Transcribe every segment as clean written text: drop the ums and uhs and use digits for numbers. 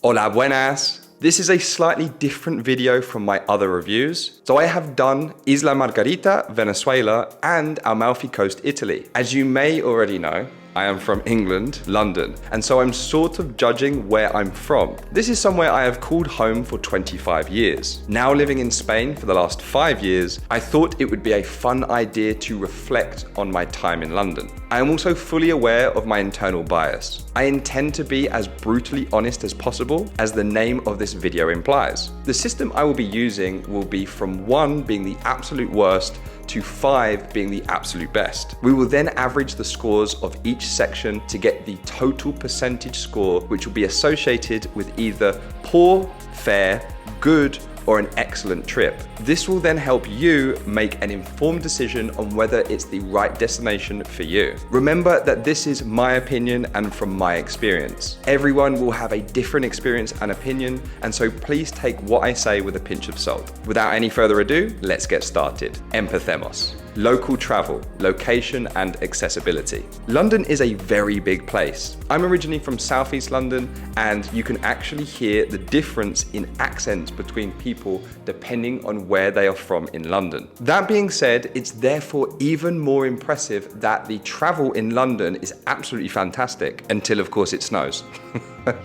Hola Buenas! This is a slightly different video from my other reviews. So I have done Isla Margarita, Venezuela, and Amalfi Coast, Italy. As you may already know, I am from England, London, and so I'm sort of judging where I'm from. This is somewhere I have called home for 25 years. Now living in Spain for the last 5 years, I thought it would be a fun idea to reflect on my time in London. I am also fully aware of my internal bias. I intend to be as brutally honest as possible, as the name of this video implies. The system I will be using will be from 1 being the absolute worst to 5 being the absolute best. We will then average the scores of each section to get the total percentage score, which will be associated with either poor, fair, good, or an excellent trip. This will then help you make an informed decision on whether it's the right destination for you. Remember that this is my opinion and from my experience. Everyone will have a different experience and opinion, and so please take what I say with a pinch of salt. Without any further ado, let's get started. Empecemos. Local travel, location, and accessibility. London is a very big place. I'm originally from Southeast London, and you can actually hear the difference in accents between people depending on where they are from in London. That being said, it's therefore even more impressive that the travel in London is absolutely fantastic, until of course it snows.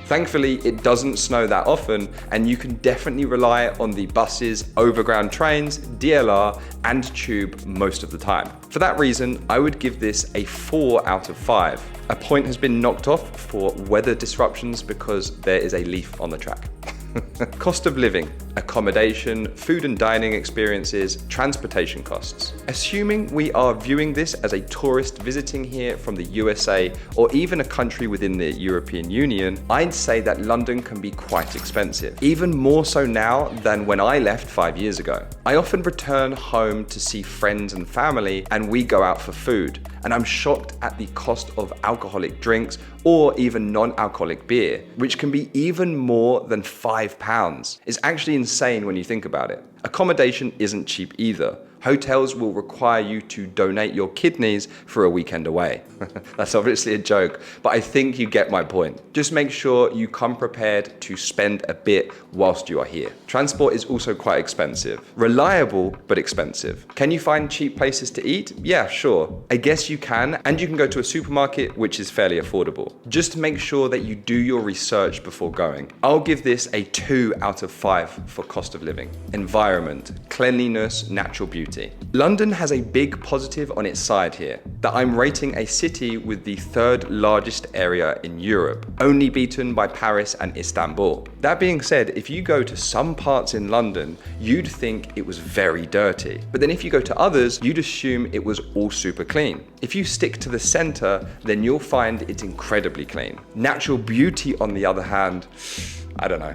Thankfully, it doesn't snow that often, and you can definitely rely on the buses, overground trains, DLR, and tube most of the time. For that reason, I would give this a 4 out of 5. A point has been knocked off for weather disruptions because there is a leaf on the track. Cost of living, accommodation, food and dining experiences, transportation costs. Assuming we are viewing this as a tourist visiting here from the USA or even a country within the European Union, I'd say that London can be quite expensive, even more so now than when I left 5 years ago. I often return home to see friends and family, and we go out for food, and I'm shocked at the cost of alcoholic drinks or even non-alcoholic beer, which can be even more than £5. It's actually insane when you think about it. Accommodation isn't cheap either. Hotels will require you to donate your kidneys for a weekend away. That's obviously a joke, but I think you get my point. Just make sure you come prepared to spend a bit whilst you are here. Transport is also quite expensive. Reliable, but expensive. Can you find cheap places to eat? Yeah, sure. I guess you can, and you can go to a supermarket, which is fairly affordable. Just make sure that you do your research before going. I'll give this a 2 out of 5 for cost of living. Environment, cleanliness, natural beauty. London has a big positive on its side here, that I'm rating a city with the 3rd largest area in Europe, only beaten by Paris and Istanbul. That being said, if you go to some parts in London, you'd think it was very dirty. But then if you go to others, you'd assume it was all super clean. If you stick to the center, then you'll find it's incredibly clean. Natural beauty, on the other hand, I don't know.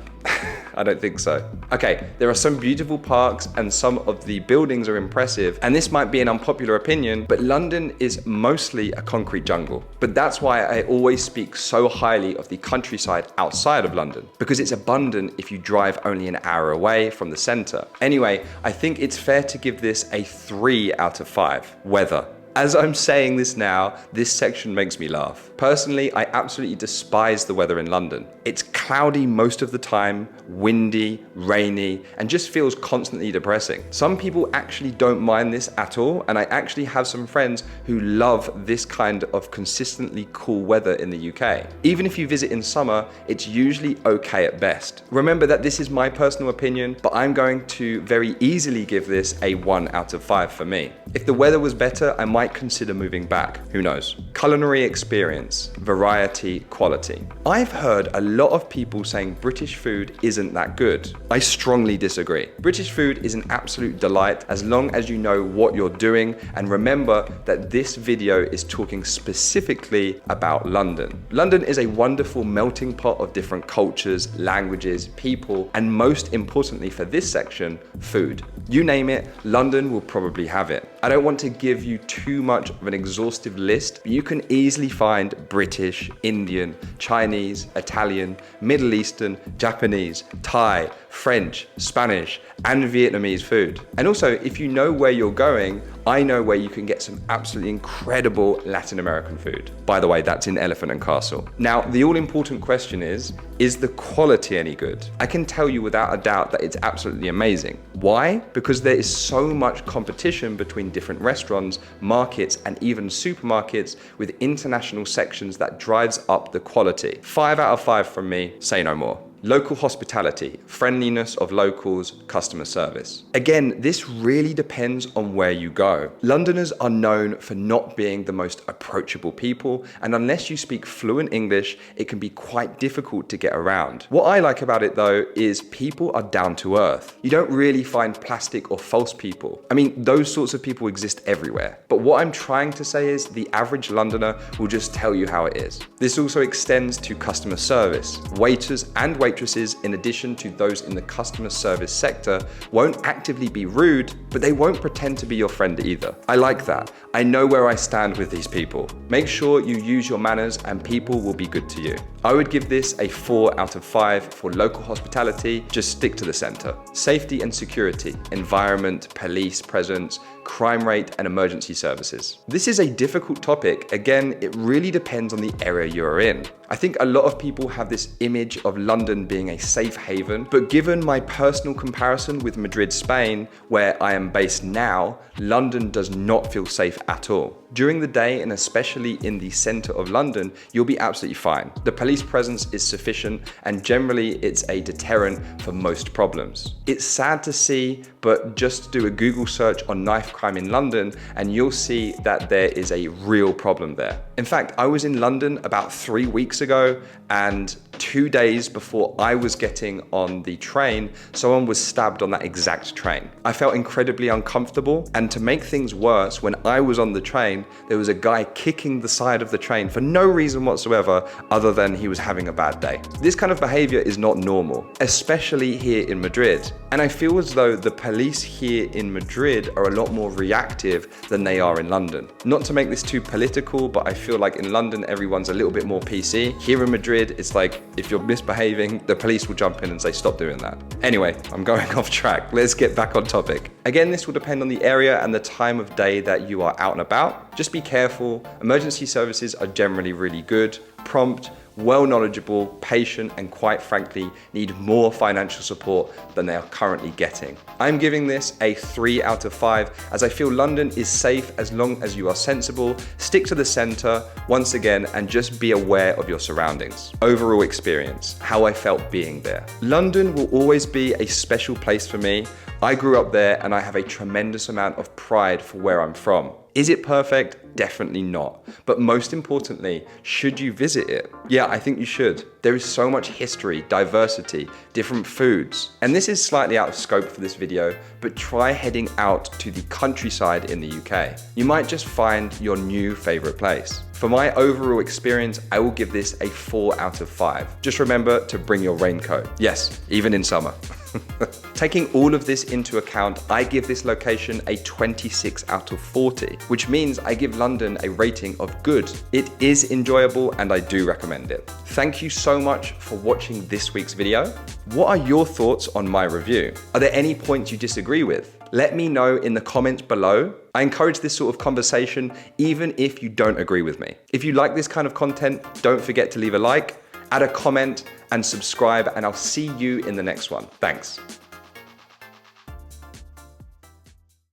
I don't think so. Okay, there are some beautiful parks and some of the buildings are impressive, and this might be an unpopular opinion, but London is mostly a concrete jungle. But that's why I always speak so highly of the countryside outside of London, because it's abundant if you drive only an hour away from the center. Anyway, I think it's fair to give this a 3 out of 5. Weather. As I'm saying this now, this section makes me laugh. Personally, I absolutely despise the weather in London. It's cloudy most of the time, windy, rainy, and just feels constantly depressing. Some people actually don't mind this at all, and I actually have some friends who love this kind of consistently cool weather in the UK. Even if you visit in summer, it's usually okay at best. Remember that this is my personal opinion, but I'm going to very easily give this a 1 out of 5 for me. If the weather was better, I might consider moving back. Who knows? Culinary experience, variety, quality. I've heard a lot of people saying British food isn't that good. I strongly disagree. British food is an absolute delight as long as you know what you're doing, and remember that this video is talking specifically about London. London is a wonderful melting pot of different cultures, languages, people, and most importantly for this section, food. You name it, London will probably have it. I don't want to give you too much of an exhaustive list, but you can easily find British, Indian, Chinese, Italian, Middle Eastern, Japanese, Thai, French, Spanish, and Vietnamese food. And also, if you know where you're going, I know where you can get some absolutely incredible Latin American food. By the way, that's in Elephant and Castle. Now, the all-important question is the quality any good? I can tell you without a doubt that it's absolutely amazing. Why? Because there is so much competition between different restaurants, markets, and even supermarkets with international sections that drives up the quality. 5 out of 5 from me, say no more. Local hospitality, friendliness of locals, customer service. Again, this really depends on where you go. Londoners are known for not being the most approachable people, and unless you speak fluent English, it can be quite difficult to get around. What I like about it though is people are down to earth. You don't really find plastic or false people. I mean, those sorts of people exist everywhere. But what I'm trying to say is the average Londoner will just tell you how it is. This also extends to customer service. Waiters and waitresses, in addition to those in the customer service sector, won't actively be rude, but they won't pretend to be your friend either. I like that. I know where I stand with these people. Make sure you use your manners and people will be good to you. I would give this a 4 out of 5 for local hospitality. Just stick to the center. Safety and security, environment, police presence, crime rate, and emergency services. This is a difficult topic. Again, it really depends on the area you're in. I think a lot of people have this image of London being a safe haven, but given my personal comparison with Madrid, Spain, where I am based now, London does not feel safe at all. During the day, and especially in the center of London, you'll be absolutely fine. The police presence is sufficient, and generally it's a deterrent for most problems. It's sad to see, but just do a Google search on knife crime in London, and you'll see that there is a real problem there. In fact, I was in London about 3 weeks ago, and 2 days before I was getting on the train, someone was stabbed on that exact train. I felt incredibly uncomfortable, and to make things worse, when I was on the train, there was a guy kicking the side of the train for no reason whatsoever other than he was having a bad day. This kind of behavior is not normal, especially here in Madrid. And I feel as though the police here in Madrid are a lot more reactive than they are in London. Not to make this too political, but I feel like in London, everyone's a little bit more PC. Here in Madrid, it's like, if you're misbehaving, the police will jump in and say, stop doing that. Anyway, I'm going off track. Let's get back on topic. Again, this will depend on the area and the time of day that you are out and about. Just be careful. Emergency services are generally really good, prompt, well knowledgeable, patient, and quite frankly, need more financial support than they are currently getting. I'm giving this a 3 out of 5 as I feel London is safe as long as you are sensible, stick to the center once again, and just be aware of your surroundings. Overall experience, how I felt being there. London will always be a special place for me. I grew up there and I have a tremendous amount of pride for where I'm from. Is it perfect? Definitely not. But most importantly, should you visit it? Yeah, I think you should. There is so much history, diversity, different foods. And this is slightly out of scope for this video, but try heading out to the countryside in the UK. You might just find your new favorite place. For my overall experience, I will give this a 4 out of 5. Just remember to bring your raincoat. Yes, even in summer. Taking all of this into account, I give this location a 26 out of 40, which means I give London a rating of good. It is enjoyable and I do recommend it. Thank you so much for watching this week's video. What are your thoughts on my review? Are there any points you disagree with? Let me know in the comments below. I encourage this sort of conversation even if you don't agree with me. If you like this kind of content, don't forget to leave a like, add a comment, and subscribe, and I'll see you in the next one. Thanks.